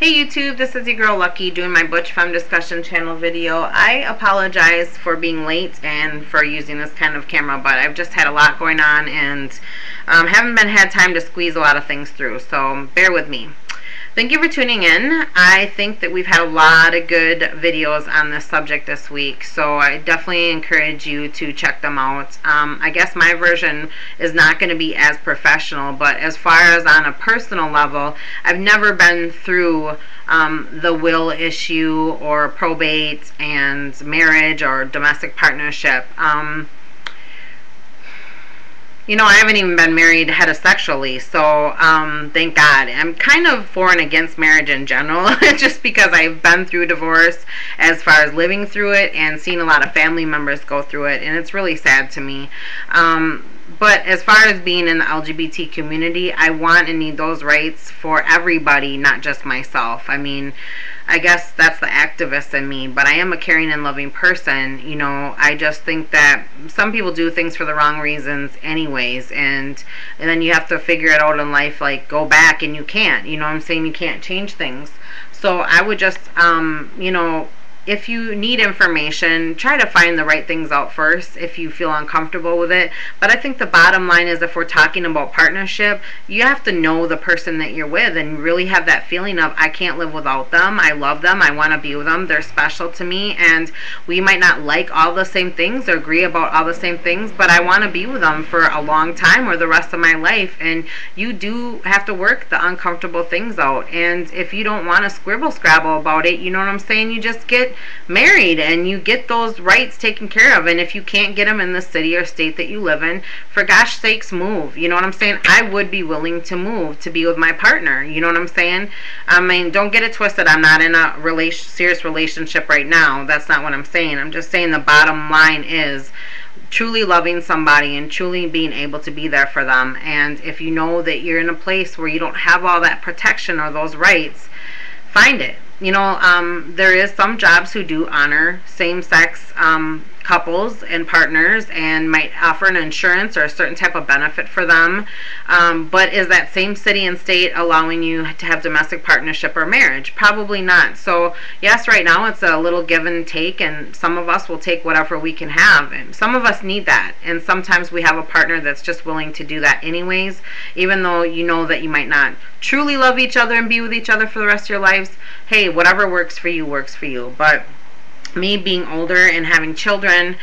Hey YouTube, this is your girl Lucky doing my ButchFemmeDiscussion channel video. I apologize for being late and for using this kind of camera, but I've just had a lot going on and haven't had time to squeeze a lot of things through, so bear with me. Thank you for tuning in. I think that we've had a lot of good videos on this subject this week, so I definitely encourage you to check them out. I guess my version is not going to be as professional, but as far as on a personal level, I've never been through the will issue or probate and marriage or domestic partnership. You know, I haven't even been married heterosexually, so thank God. I'm kind of for and against marriage in general, just because I've been through divorce as far as living through it and seen a lot of family members go through it, and it's really sad to me. But as far as being in the LGBT community, I want and need those rights for everybody, not just myself. I mean, I guess that's the activist in me, but I am a caring and loving person. You know, I just think that some people do things for the wrong reasons anyways, and then you have to figure it out in life, like go back, and you can't. You know what I'm saying? You can't change things. So I would just, you know, if you need information, try to find the right things out first if you feel uncomfortable with it. But I think the bottom line is, if we're talking about partnership, you have to know the person that you're with and really have that feeling of, I can't live without them, I love them, I want to be with them, they're special to me, and we might not like all the same things or agree about all the same things, but I want to be with them for a long time or the rest of my life. And you do have to work the uncomfortable things out, and if you don't want to scribble scrabble about it, you know what I'm saying, you just get married and you get those rights taken care of. And if you can't get them in the city or state that you live in, for gosh sakes, move. You know what I'm saying? I would be willing to move to be with my partner. You know what I'm saying? I mean, don't get it twisted. I'm not in a serious relationship right now. That's not what I'm saying. I'm just saying the bottom line is truly loving somebody and truly being able to be there for them. And if you know that you're in a place where you don't have all that protection or those rights, find it. You know, there is some jobs who do honor same-sex couples and partners and might offer an insurance or a certain type of benefit for them. But is that same city and state allowing you to have domestic partnership or marriage? Probably not. So yes, right now it's a little give and take, and some of us will take whatever we can have, and some of us need that, and sometimes we have a partner that's just willing to do that anyways, even though you know that you might not truly love each other and be with each other for the rest of your lives. Hey, whatever works for you works for you. But me being older and having children,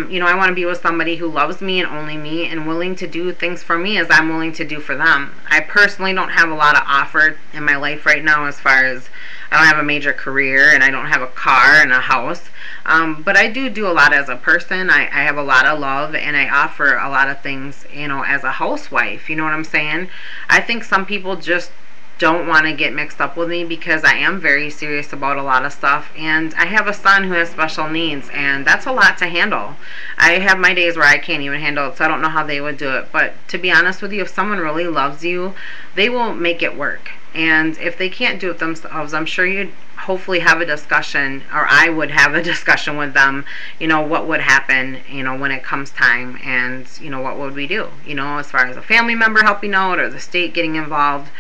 you know, I want to be with somebody who loves me and only me and willing to do things for me as I'm willing to do for them. I personally don't have a lot of offer in my life right now, as far as I don't have a major career and I don't have a car and a house, but I do a lot as a person. I have a lot of love, and I offer a lot of things, you know, as a housewife. You know what I'm saying? I think some people just don't want to get mixed up with me because I am very serious about a lot of stuff, and I have a son who has special needs, and that's a lot to handle. I have my days where I can't even handle it, so I don't know how they would do it. But to be honest with you, if someone really loves you, they will make it work. And if they can't do it themselves, I'm sure you'd hopefully have a discussion, or I would have a discussion with them, you know, what would happen, you know, when it comes time, and, you know, what would we do, you know, as far as a family member helping out or the state getting involved.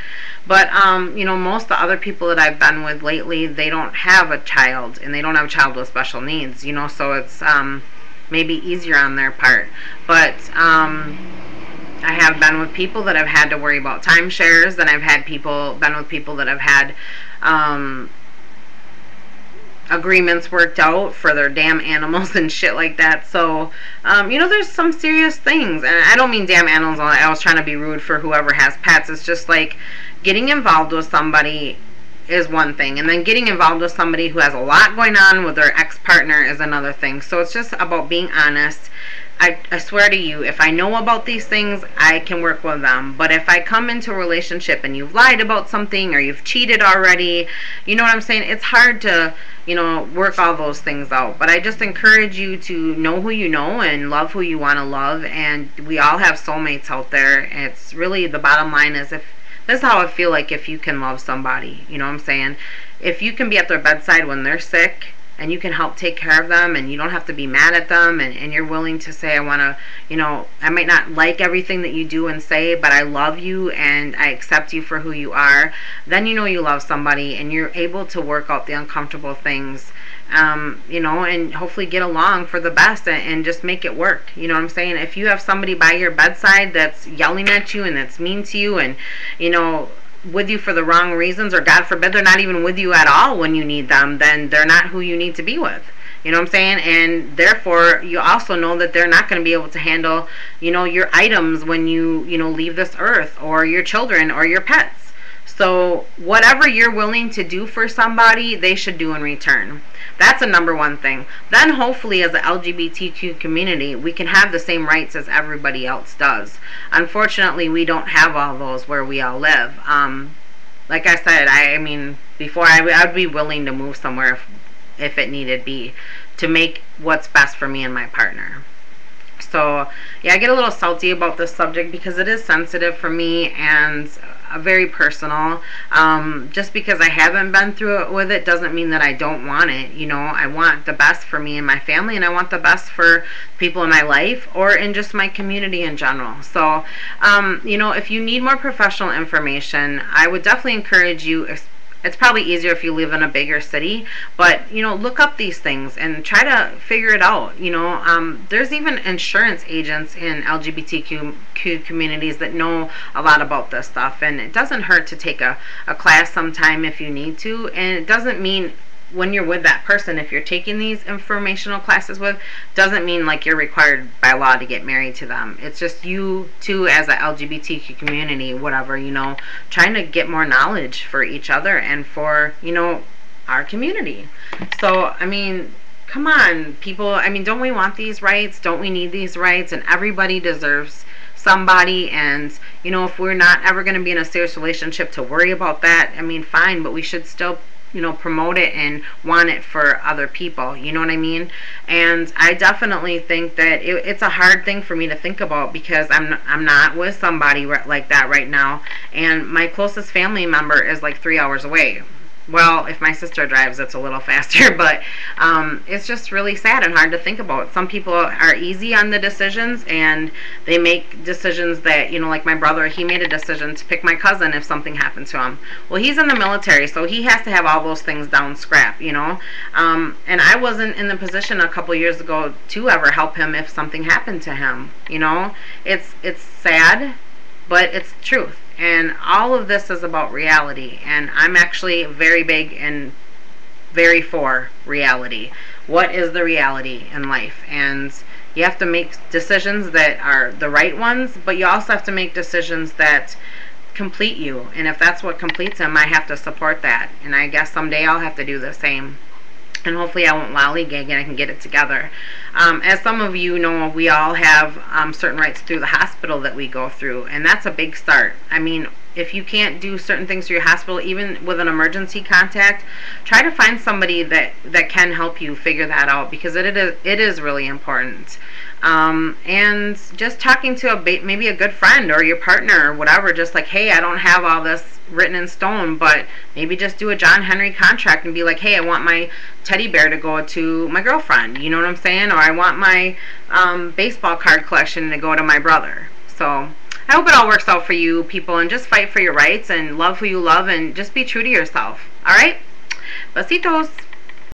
But, you know, most of the other people that I've been with lately, they don't have a child, and they don't have a child with special needs, you know, so it's maybe easier on their part. But I have been with people that have had to worry about timeshares, and I've had been with people that have had agreements worked out for their damn animals and shit like that. So, you know, there's some serious things, and I don't mean damn animals. I was trying to be rude for whoever has pets. It's just like getting involved with somebody is one thing, and then getting involved with somebody who has a lot going on with their ex-partner is another thing. So it's just about being honest. I swear to you, if I know about these things, I can work with them. But if I come into a relationship and you've lied about something or you've cheated already, you know what I'm saying? It's hard to, you know, work all those things out. But I just encourage you to know who you know and love who you want to love. And we all have soulmates out there. It's really, the bottom line is, if this is how I feel, like if you can love somebody, you know what I'm saying? If you can be at their bedside when they're sick, and you can help take care of them, and you don't have to be mad at them, and you're willing to say, I want to, I might not like everything that you do and say, but I love you and I accept you for who you are, then you love somebody, and you're able to work out the uncomfortable things, and hopefully get along for the best, and just make it work. You know what I'm saying? If you have somebody by your bedside that's yelling at you and that's mean to you, and with you for the wrong reasons, or God forbid they're not even with you at all when you need them, then they're not who you need to be with. You know what I'm saying? And therefore, you also know that they're not going to be able to handle, your items when you, leave this earth, or your children, or your pets. So whatever you're willing to do for somebody, they should do in return. That's a number one thing. Then hopefully, as the LGBTQ community, we can have the same rights as everybody else does. Unfortunately, we don't have all those where we all live. Like I said, I mean, before I'd be willing to move somewhere if it needed be, to make what's best for me and my partner. So yeah, I get a little salty about this subject because it is sensitive for me and very personal. Just because I haven't been through it with it doesn't mean that I don't want it. I want the best for me and my family, and I want the best for people in my life, or in just my community in general. So if you need more professional information, I would definitely encourage you. It's probably easier if you live in a bigger city, but look up these things and try to figure it out. There's even insurance agents in LGBTQ communities that know a lot about this stuff, and it doesn't hurt to take a class sometime if you need to. And it doesn't mean, when you're with that person, if you're taking these informational classes with, doesn't mean like you're required by law to get married to them. It's just you two as a LGBTQ community, whatever, trying to get more knowledge for each other and for, our community. So, I mean, come on, people. I mean, don't we want these rights? Don't we need these rights? And everybody deserves somebody. And, if we're not ever going to be in a serious relationship to worry about that, I mean, fine, but we should still promote it and want it for other people. You know what I mean? And I definitely think that it's a hard thing for me to think about, because I'm not with somebody like that right now, and my closest family member is like 3 hours away. Well, if my sister drives, it's a little faster, but it's just really sad and hard to think about. Some people are easy on the decisions, and they make decisions that, like my brother, he made a decision to pick my cousin if something happened to him. Well, he's in the military, so he has to have all those things down scrap, and I wasn't in the position a couple years ago to ever help him if something happened to him. It's sad, but it's truth. And all of this is about reality, and I'm actually very big and very for reality. What is the reality in life? And you have to make decisions that are the right ones, but you also have to make decisions that complete you. And if that's what completes him, I have to support that. And I guess someday I'll have to do the same. And hopefully I won't lollygag and I can get it together. As some of you know, we all have certain rights through the hospital that we go through, and that's a big start. I mean, if you can't do certain things through your hospital, even with an emergency contact, try to find somebody that can help you figure that out, because it is really important. And just talking to maybe a good friend or your partner or whatever, just like, hey, I don't have all this written in stone, but maybe just do a John Henry contract and be like, hey, I want my teddy bear to go to my girlfriend, you know what I'm saying? Or I want my baseball card collection to go to my brother. So I hope it all works out for you people, and just fight for your rights and love who you love, and just be true to yourself. All right? Besitos.